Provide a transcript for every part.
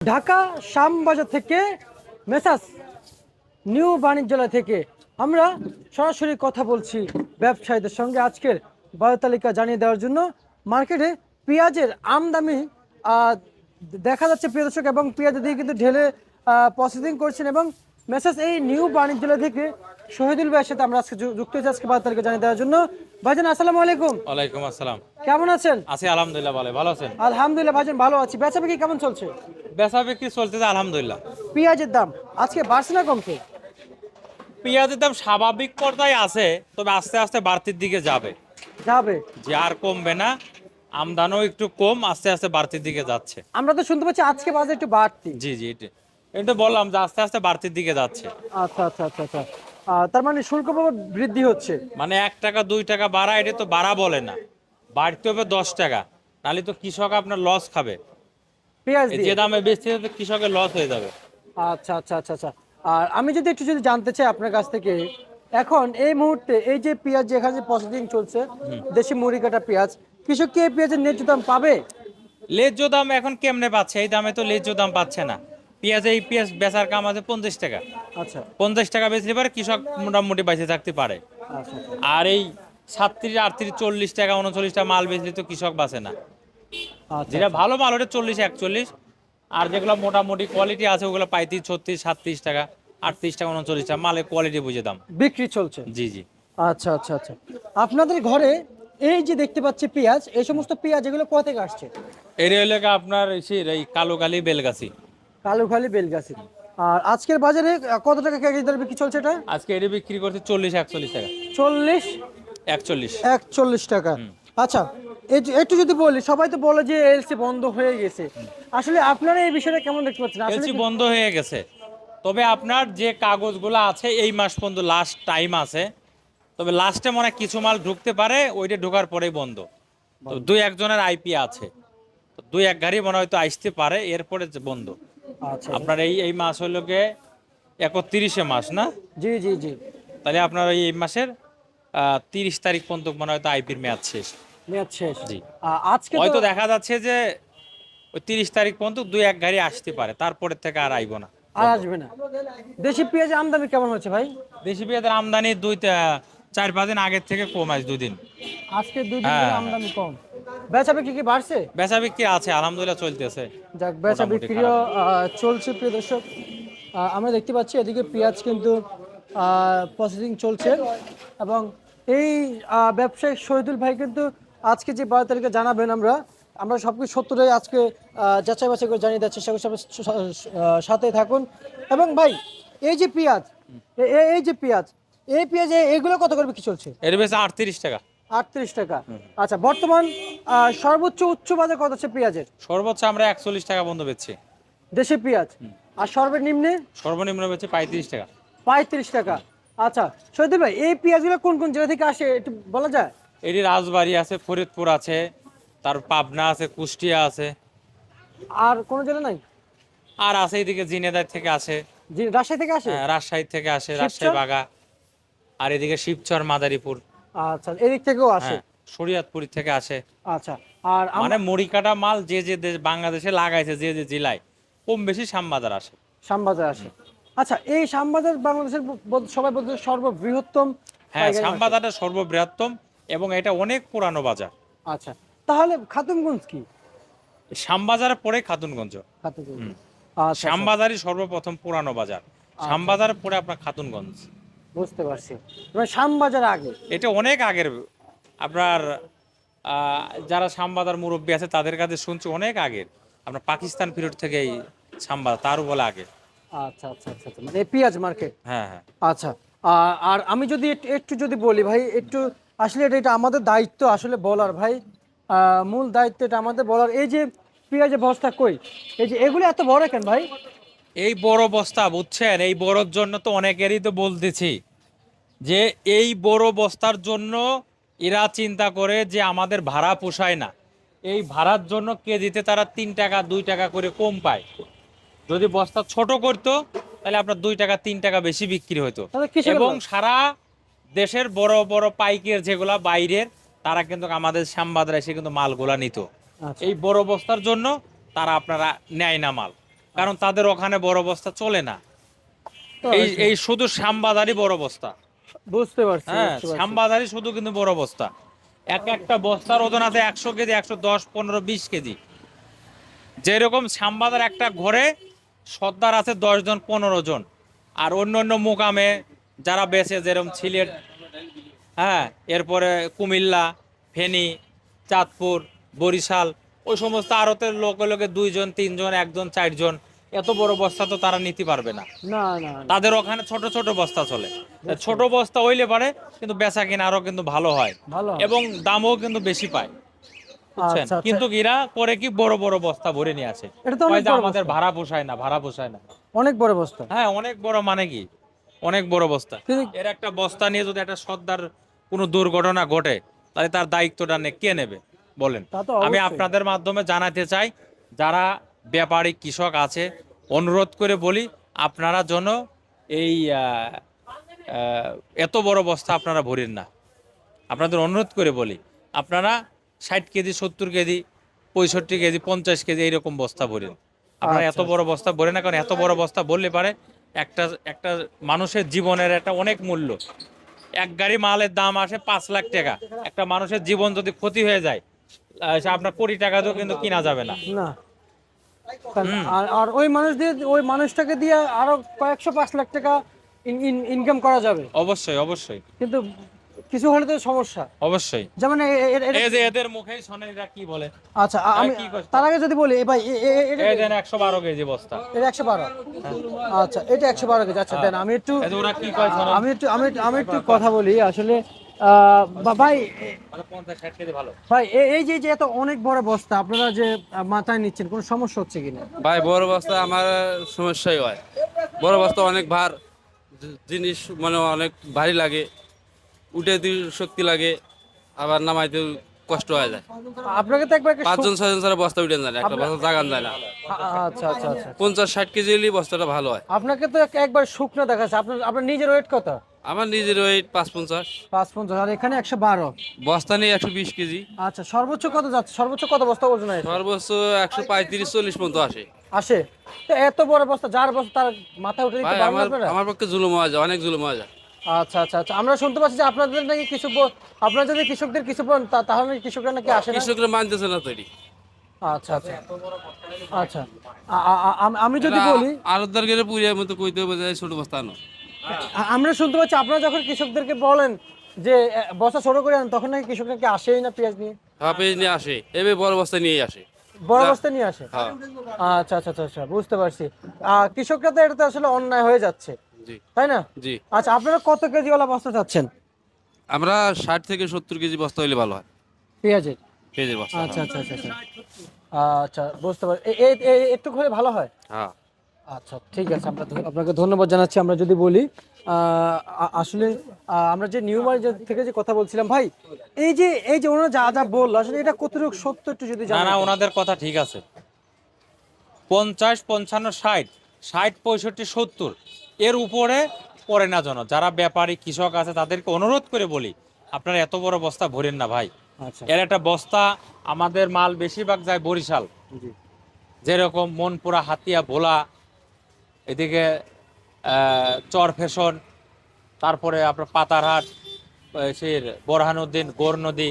ঢাকা শ্যামবাজার থেকে Messrs new বাণিজ্যালয় থেকে আমরা সরাসরি কথা বলছি ব্যবসায়ীদের সঙ্গে আজকের বাজার তালিকা জানিয়ে দেওয়ার জন্য। মার্কেটে পেঁয়াজের আমদানি দেখা যাচ্ছে প্রিয় দর্শক, এবং পেঁয়াজ দিয়ে কিন্তু ঢেলে প্রসেসিং করছেন। এবং মেসাস এই নিউ বাণিজ্যালয় থেকে শহীদুল ভাইয়ের সাথে আমরা আজকে যুক্ত হয়েছি আজকে বাজার তালিকা জানিয়ে দেওয়ার জন্য। ভাইজান আসসালামু আলাইকুম। ওয়ালাইকুম আসসালাম। কেমন আছেন? আছি আলহামদুলিল্লাহ, ভালো আছেন? আলহামদুলিল্লাহ ভাইজান ভালো আছি। বেচা বিক্রি কেমন চলছে? বেচা বিক্রি চলতেছে আলহামদুলিল্লাহ। পেঁয়াজের দাম আজকে বাড়ছে না কমছে? পেঁয়াজের দাম স্বাভাবিক পর্যায়ে আছে, তবে আস্তে আস্তে বাড়তির দিকে যাবে, যাবে। যে আর কমবে না। আমদানিও একটু কম, আস্তে আস্তে বাড়তির দিকে যাচ্ছে। আমরা তো শুনতে পাচ্ছি আজকে বাজার একটু বাড়তি। জি জি, এটা বললাম যে আস্তে আস্তে বাড়তির দিকে যাচ্ছে। আচ্ছা আচ্ছা আচ্ছা আচ্ছা। তার মানে শুল্ক বাবদ বৃদ্ধি হচ্ছে। মানে 1 টাকা 2 টাকা বাড়া, এটা তো বাড়া বলে না, বাড়তে হবে 10 টাকা, নাহলে তো কৃষক আপনার লস খাবে। পেঁয়াজ এই দিয়ে। যে দামে বেচতে তো কৃষকের লস হয়ে যাবে। আচ্ছা আচ্ছা আচ্ছা আচ্ছা। আর আমি যদি একটু জানতে চাই আপনার কাছ থেকে, এখন এই মুহূর্তে এই যে পেঁয়াজ যেখানে প্রসেসিং চলছে, দেশি মুড়ি কাটা পেঁয়াজ, কৃষক কি এই পেঁয়াজের ন্যায্য দাম পাবে? ন্যায্য দাম এখন কেমনে পাচ্ছে? এই দামে তো ন্যায্য দাম পাচ্ছে না। এই পেঁয়াজ বেচার কাম আছে 50 টাকা। আচ্ছা 50 টাকা বেচলে পারে কৃষক মোটামুটি বেঁচে থাকতে পারে। আচ্ছা আর এই 37, 38, 40 টাকা 39 টাকা মাল বেচলে তো কৃষক বাঁচে না। আচ্ছা যেটা ভালো মাল ওটা 40, 41। আর যেগুলো মোটামুটি কোয়ালিটি আছে ওগুলো 35, 36, 37 টাকা, 38 টাকা, 39 টাকা, মালের কোয়ালিটি বুঝে দাম। বিক্রি চলছে। জি জি। আচ্ছা আচ্ছা আচ্ছা। আপনাদের ঘরে এই যে দেখতে পাচ্ছি পেঁয়াজ, এই সমস্ত পেঁয়াজ এগুলো কোথা থেকে আসছে? এর এলাকা আপনার এই কালোকালি বেলগাছি। কালুখালী বেলগাছি। আর আজকের বাজারে কত টাকা কেজি দরে বিক্রি চলছে এটা? আজকে এটি বিক্রি করছে 40, 41 টাকা। 40, 41। 41 টাকা। আচ্ছা, একটু যদি বলি, সবাই তো বলে যে এলসি বন্ধ হয়ে গেছে, আসলে আপনারা এই বিষয়টা কেমন দেখতে পাচ্ছেন? আসলে এলসি বন্ধ হয়ে গেছে, তবে আপনার যে কাগজগুলো আছে এই মাস পর্যন্ত লাস্ট টাইম আছে। তবে লাস্টে মনে হয় কিছু মাল ঢুকতে পারে, ওইটা ঢোকার পরেই বন্ধ। তো 2-1 জনের আইপি আছে, তো 2-1 গাড়ি মনে হয়তো আসতে পারে, এরপরে যে বন্ধ। আচ্ছা, আপনার এই এই মাস হলো গিয়ে 31 মাস না? জি জি জি। তাহলে আপনার এই মাসের 30 তারিখ পর্যন্ত মনে হয়তো আইপির মেয়াদ শেষ। মেয়াদ শেষ। জি। আজকে তো হয়তো দেখা যাচ্ছে যে ওই 30 তারিখ পর্যন্ত 2-1 গাড়ি আসতে পারে, তারপরের থেকে আর আইব না। আর আসবে না। দেশি পেঁয়াজের আমদানি কেমন হচ্ছে ভাই? দেশি পেঁয়াজের আমদানি 4-5 দিন আগের থেকে কম আছে, 2 দিন। আজকে 2 দিন ধরে হ্যাঁ হ্যাঁ। আমদানি কম। বেচা বিক্রি কি বাড়ছে? বেচা বিক্রি আছে আলহামদুলিল্লাহ, চলতেছে। যাক, বেচা মোটামুটি বিক্রিও খারাপ না। চলছে প্রিয় দর্শক। আমরা দেখতে পাচ্ছি এদিকে পেঁয়াজ কিন্তু প্রসেসিং চলছে, এবং এই ব্যবসায়িক শহীদুল ভাই কিন্তু আজকে যে 12 তারিখে জানাবেন, আমরা আমরা সবকিছু সত্যটাই আজকে যাচাই বাছাই করে জানিয়ে দেওয়ার চেষ্টা করছি। আপনার সাথে থাকুন। এবং ভাই, এই যে পেঁয়াজ, এই যে পেঁয়াজ, এই পেঁয়াজ এগুলো কত করে বিক্রি চলছে? এর বেশি 38 টাকা। 38 টাকা। আচ্ছা, বর্তমান সর্বোচ্চ উচ্চ বাজার কত আছে পেঁয়াজের? সর্বোচ্চ আমরা 41 টাকা বন্ধ বেচছি। দেশি পেঁয়াজ। আর সর্বনিম্নে? সর্বনিম্ন বেচছি 35 টাকা। 35 টাকা। আচ্ছা সৈয়দ ভাই, এই পেঁয়াজগুলো কোন কোন জেলা থেকে আসে একটু বলা যায়? এটি রাজবাড়ী আছে, ফরিদপুর আছে, তার পাবনা আছে, কুষ্টিয়া আছে। আর কোনো জেলা নাই? আর আছে এদিকে জিনেদার থেকে আসে। জি, রাজশাহী থেকে আসে? রাজশাহী থেকে আসে, শিবচর? রাজশাহী বাগা। আর এদিকে শিবচর, মাদারীপুর। আচ্ছা, এদিক থেকেও আসে। হ্যাঁ, শরীয়তপুর থেকে আসে। আচ্ছা। আর মানে মুড়ি কাটা মাল যে যে দেশ বাংলাদেশে লাগাইছে, যে যে জেলায় কম বেশি শ্যামবাজার আসে। শ্যামবাজার আসে। আচ্ছা, এই শ্যামবাজার বাংলাদেশের সবাই বলতে সর্ববৃহত্তম হ্যাঁ, পাইকারি মার্কেট। শ্যামবাজারটা সর্ববৃহত্তম এবং এটা অনেক পুরানো বাজার। আচ্ছা, তাহলে খাতুনগঞ্জ কি? শ্যামবাজারের পরে খাতুনগঞ্জ। খাতুনগঞ্জ। হুম। আচ্ছা আচ্ছা, শ্যামবাজারই সর্বপ্রথম পুরানো বাজার। শ্যামবাজারের পরে আপনার খাতুনগঞ্জ। বুঝতে পারছি। এবার শ্যামবাজার আগে। এটা অনেক আগের। আপনার যারা শ্যামবাজার মুরব্বী আছে তাদের কাছে শুনছি অনেক আগের। আপনার পাকিস্তান পিরিয়ড থেকে এই শ্যামবাজার, তারও বলে আগে। আচ্ছা আচ্ছা আচ্ছা আচ্ছা, মানে এই পেঁয়াজ মার্কেট। হ্যাঁ হ্যাঁ। আচ্ছা। আর আমি যদি একটু যদি বলি ভাই, একটু আসলে এটা আমাদের দায়িত্ব আসলে বলার ভাই, মূল দায়িত্ব এটা আমাদের বলার। এই যে পেঁয়াজের বস্তা কই, এই যে এগুলো এত বড় কেন ভাই? এই বড় বস্তা বুঝছেন, এই বড়র জন্য তো অনেকেরই তো বলতেছি যে এই বড় বস্তার জন্য এরা চিন্তা করে যে আমাদের ভাড়া পোষায় না, এই ভাড়ার জন্য কেজিতে তারা 3 টাকা 2 টাকা করে কম পায়। যদি বস্তা ছোট করতো তাহলে আপনার 2 টাকা 3 টাকা বেশি বিক্রি হতো। তাহলে কিসের এবং লাভ? সারা দেশের বড় বড় পাইকার যেগুলা বাইরের, তারা কিন্তু আমাদের শ্যামবাজারে এসে কিন্তু মালগুলা নিত। আচ্ছা এই বড় বস্তার জন্য তারা আপনারা নেয় না মাল। কারণ তাদের ওখানে বড় বস্তা চলে না। তো এই শুধু শ্যামবাজারই বড় বস্তা। বুঝতে পারছি, হ্যাঁ, বুঝতে পারছি। শ্যামবাজারই শুধু কিন্তু বড় বস্তা। একটা বস্তার ওজন আছে 100 কেজি, 110, 15, 20 কেজি। যেরকম শ্যামবাজার একটা ঘরে সর্দার আছে 10 জন, 15 জন। আর অন্য অন্য মুকামে যারা বেচে, যেরকম সিলেট, হ্যাঁ, এরপরে কুমিল্লা, ফেনী, চাঁদপুর, বরিশাল, ওই সমস্ত আড়তের লোকে 2 জন, 3 জন, 1 জন, 4 জন। এত বড় বস্তা তো তারা নিতে পারবে না। না না না। তাদের ওখানে ছোট ছোট বস্তা চলে। তা ছোট বস্তা হইলে পারে কিন্তু বেচা কিনা আরো কিন্তু ভালো হয়, ভালো। এবং দামও কিন্তু বেশি পায়, বুঝছেন। আচ্ছা, আচ্ছা। কিন্তু এরা করে কি, বড় বড় বস্তা ভরে নিয়ে আসে। এটা তো কয় অনেক যে বড় আমাদের বস্তা। ভাড়া পোষায় না, ভাড়া পোষায় না। অনেক বড় বস্তা। হ্যাঁ, অনেক বড় মানে কি, অনেক বড় বস্তা। কিন্তু এর একটা বস্তা নিয়ে যদি একটা সর্দার কোনো দুর্ঘটনা ঘটে, তাহলে তার দায়িত্বটা কে নেবে বলেন? তা তো আমি অবশ্যই। আপনাদের মাধ্যমে জানাতে চাই, যারা ব্যাপারী কৃষক আছে, অনুরোধ করে বলি, আপনারা যেন এই এত বড় বস্তা আপনারা ভরেন না। আপনাদের অনুরোধ করে বলি, আপনারা 60 কেজি, 70 কেজি, 65 কেজি, 50 কেজি এইরকম বস্তা ভরেন। আপনারা এত আচ্ছা, বড় বস্তা ভরে না, কারণ এত বড় বস্তা বললে পারে একটা একটা মানুষের জীবনের একটা অনেক মূল্য। এক গাড়ি মালের দাম আসে 5 লাখ টাকা। একটা মানুষের জীবন যদি ক্ষতি হয়ে যায়, সে আপনার কোটি টাকা দিয়েও কিন্তু কিনা যাবে না। না। কারণ হুম, আর আর ওই মানুষ দিয়ে, ওই মানুষটাকে দিয়ে আরো কয়েকশো 5 লাখ টাকা ইনকাম করা যাবে, অবশ্যই, অবশ্যই, কিন্তু কিছু হলে তো সমস্যা। অবশ্যই। যেমন এই যে এদের মুখেই শোনেন এরা কি বলে। আচ্ছা, আমি কি কষ্ট। তার আগে যদি বলি, ভাই এই দেন 112 কেজি বস্তা। এটা 112। আচ্ছা, এটা 112 কেজি। আচ্ছা দেন, আমি একটু এই যে ওরা কি কয় শোনেন। আমি একটু কথা বলি আসলে। ভাই মানে 50, 60 কেজি ভালো। ভাই এই যে এত অনেক বড় বস্তা আপনারা যে মাথায় নিচ্ছেন, কোনো সমস্যা হচ্ছে কিনা? ভাই বড় বস্তা আমার সমস্যাই হয়। বড় বস্তা অনেক ভার, জিনিস মানে অনেক ভারী লাগে, উঠে দিতে শক্তি লাগে, আবার নামাইতে কষ্ট হয়ে যায়। আপনাকে তো একবার 5 জন 6 জন ছাড়া বস্তা উঠে যায় না, একটা বস্তা জাগান যায় না। আচ্ছা, আচ্ছা, আচ্ছা। 50 60 কেজি হলে বস্তাটা ভালো হয়। আপনাকে তো একবার শুকনো দেখাচ্ছে। আপনার আপনার নিজের ওয়েট কত? আমার নিজের ওয়েট 550, 550, আর এখানে 112। বস্তা নেই 120 কেজি, আচ্ছা, সর্বোচ্চ কত যাচ্ছে? সর্বোচ্চ কত বস্তা ওজন আছে? সর্বোচ্চ 135 40 পর্যন্ত আসে। আসে। তো এত বড় বস্তা যার বস্তা তার মাথা উঠে দিতে ভাই পারেন না আমার আপনারা? আমার পক্ষে জুলুম হয়ে যায়, অনেক জুলুম হয়ে যায়। আচ্ছা, আচ্ছা, আচ্ছা। আমরা শুনতে পাচ্ছি যে আপনাদের নাকি কিছু আপনারা যদি কৃষকদের কিছু বলেন, তাহলে নাকি কৃষকরা নাকি আসে না। কৃষকরা মানতেছে না তৈরি। আচ্ছা, আচ্ছা, আচ্ছা। আমি যদি বলি, আরতদার গেলে পুরিয়ার মতো কইতে হবে যে ছোট বস্তা আনো। আমরা শুনতে পাচ্ছি আপনারা যখন কৃষকদেরকে বলেন যে বস্তা ছোট করে আন, তখন নাকি কৃষকরা কি আসেই না পেঁয়াজ নিয়ে? হ্যাঁ, পেজ নিয়ে আসে, এবার বড় বস্তা নিয়েই আসে। বড় বস্তা নিয়ে আসে? হ্যাঁ, আচ্ছা, আচ্ছা, আচ্ছা, আচ্ছা, বুঝতে পারছি। কৃষকরা তো এটাতে আসলে অন্যায় হয়ে যাচ্ছে, জি তাই না? জি। আচ্ছা, আপনারা কত কেজিওয়ালা বস্তা চাচ্ছেন আমরা 60 থেকে 70 কেজি বস্তা হইলে ভালো হয়, পেঁয়াজের? পেঁয়াজের বস্তা। আচ্ছা, হ্যাঁ আচ্ছা, আচ্ছা, আচ্ছা। আচ্ছা, বুঝতে পারছি। একটু হলে ভালো হয়। হ্যাঁ। আচ্ছা, ঠিক আছে। আপনাকে ধন্যবাদ জানাচ্ছি। আমরা যদি বলি আসলে আমরা যে নিউ মার্কেট থেকে যে কথা বলছিলাম ভাই, এই যে ওনারা যা যা বললো, আসলে এটা কতটুকু সত্য একটু যদি না জানেন। না, ওনাদের কথা ঠিক আছে। 50, 55, 60, 60, 65, 70 এর উপরে পড়ে না যেন। যারা ব্যাপারী কৃষক আছে তাদেরকে অনুরোধ করে বলি, আপনারা এত বড় বস্তা ভরেন না ভাই। আচ্ছা, এর একটা বস্তা, আমাদের মাল বেশিরভাগ যায় বরিশাল, জি, যেরকম মনপুরা, হাতিয়া, ভোলা, এদিকে চর ফ্যাশন, তারপরে আপনার পাতারহাট, সেই বোরহানুদ্দিন, গোর নদী,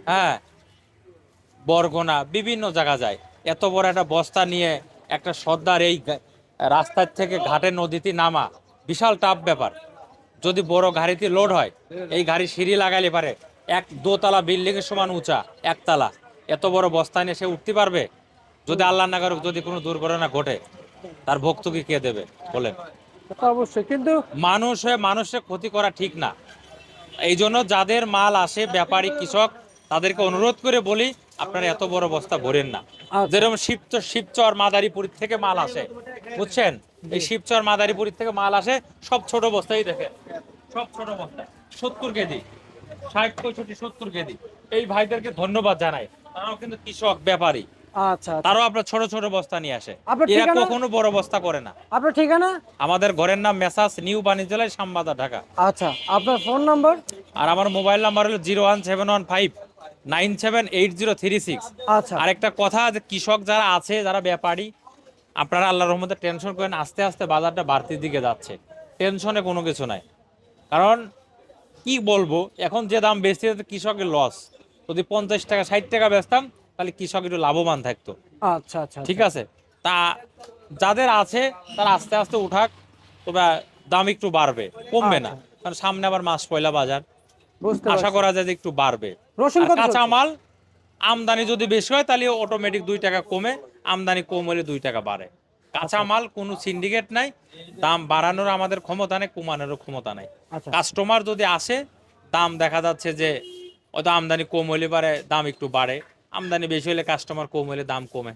হ্যাঁ, বরগোনা, বিভিন্ন জায়গা যায়। এত বড় একটা বস্তা নিয়ে একটা সর্দার এই রাস্তার থেকে ঘাটে নদীতে নামা বিশাল টাফ ব্যাপার। যদি বড় গাড়িতে লোড হয়, এই গাড়ি সিঁড়ি লাগাইলে পারে এক দোতলা বিল্ডিং এর সমান উঁচা, একতলা। এত বড় বস্তা নিয়ে সে উঠতে পারবে? যদি আল্লাহ না করুক, যদি কোনো দুর্ঘটনা ঘটে, তার ভক্তকে কে দেবে বলেন? তা তো অবশ্যই, কিন্তু মানুষ হয়ে মানুষের ক্ষতি করা ঠিক না। এই জন্য যাদের মাল আসে, ব্যাপারী কৃষক, তাদেরকে অনুরোধ করে বলি, আপনারা এত বড় বস্তা ভরেন না। আচ্ছা, যেরকম শিবচর মাদারীপুর থেকে মাল আসে, বুঝছেন? এই শিবচর মাদারীপুর থেকে মাল আসে, সব ছোট বস্তাই দেখে, সব ছোট বস্তা, 70 কেজি, 60, 65, 70 কেজি। এই ভাইদেরকে ধন্যবাদ জানাই, তারাও কিন্তু কৃষক, ব্যাপারী, আচ্ছা, আচ্ছা। তারাও আপনার ছোট ছোট বস্তা নিয়ে আসে। আপনার এরা ঠিকানা? কখনো বড় বস্তা করে না। আপনার ঠিকানা? আমাদের ঘরের নাম মেসাস নিউ বাণিজ্যালয়, শ্যামবাজার, ঢাকা। আচ্ছা, আপনার ফোন নাম্বার? আর আমার মোবাইল নাম্বার হলো 01715 978036। আচ্ছা, আরেকটা কথা, যে কৃষক যারা আছে, যারা ব্যাপারী, আপনারা আল্লাহর রহমতে টেনশন করেন, আস্তে আস্তে বাজারটা বাড়তির দিকে যাচ্ছে, টেনশনে কোনো কিছু নাই। কারণ কি বলবো, এখন যে দাম বেচতে কৃষকের লস। যদি 50 টাকা 60 টাকা বেচতাম তাহলে কৃষক একটু লাভবান থাকতো। আচ্ছা আচ্ছা ঠিক আচ্ছা। আছে, তা যাদের আছে তারা আস্তে আস্তে উঠাক, তবে দাম একটু বাড়বে, কমবে না। আচ্ছা। কারণ সামনে আবার মাস পয়লা বাজার, বুঝতে আশা পারছি। করা যায় যে একটু বাড়বে। রসুন আর কত কাঁচা চলছে? মাল আমদানি যদি বেশি হয় তাহলে অটোমেটিক 2 টাকা কমে, আমদানি কম হলে 2 টাকা বাড়ে। কাঁচা মাল কোনো সিন্ডিকেট নাই, দাম বাড়ানোর আমাদের ক্ষমতা নেই, কমানোরও ক্ষমতা নাই। আচ্ছা কাস্টমার যদি আসে, দাম দেখা যাচ্ছে যে হয়তো আমদানি কম হলে পারে দাম একটু বাড়ে, আমদানি বেশি হলে কাস্টমার কম হলে দাম কমে।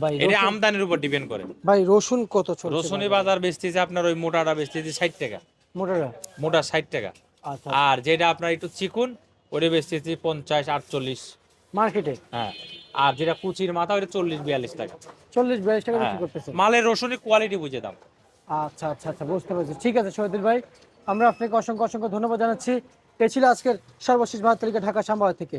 ভাই এটা রসুন, আমদানির উপর ডিপেন্ড করে। ভাই রসুন কত চলছে রসুনি বাজারে? বাজার বেচতেছে আপনার ওই মোটাটা বেচতেছে 60 টাকা, মোটাটা? মোটা 60 টাকা। আচ্ছা আর যেটা আপনার একটু চিকুন ওটা বেচতেছি 50 48। মার্কেটে হ্যাঁ, আর যেটা কুচির মাথা ওটা 40 42 টাকা। 40-42 টাকা হ্যাঁ, বিক্রি করতেছে। মালের রসুনের কোয়ালিটি বুঝে দাম। আচ্ছা আচ্ছা আচ্ছা, বুঝতে পারছি। ঠিক আছে শহীদুল ভাই, আমরা আপনাকে অসংখ্য অসংখ্য ধন্যবাদ জানাচ্ছি। এ ছিল আজকের সর্বশেষ বাজার তালিকা ঢাকা শ্যামবাজার থেকে।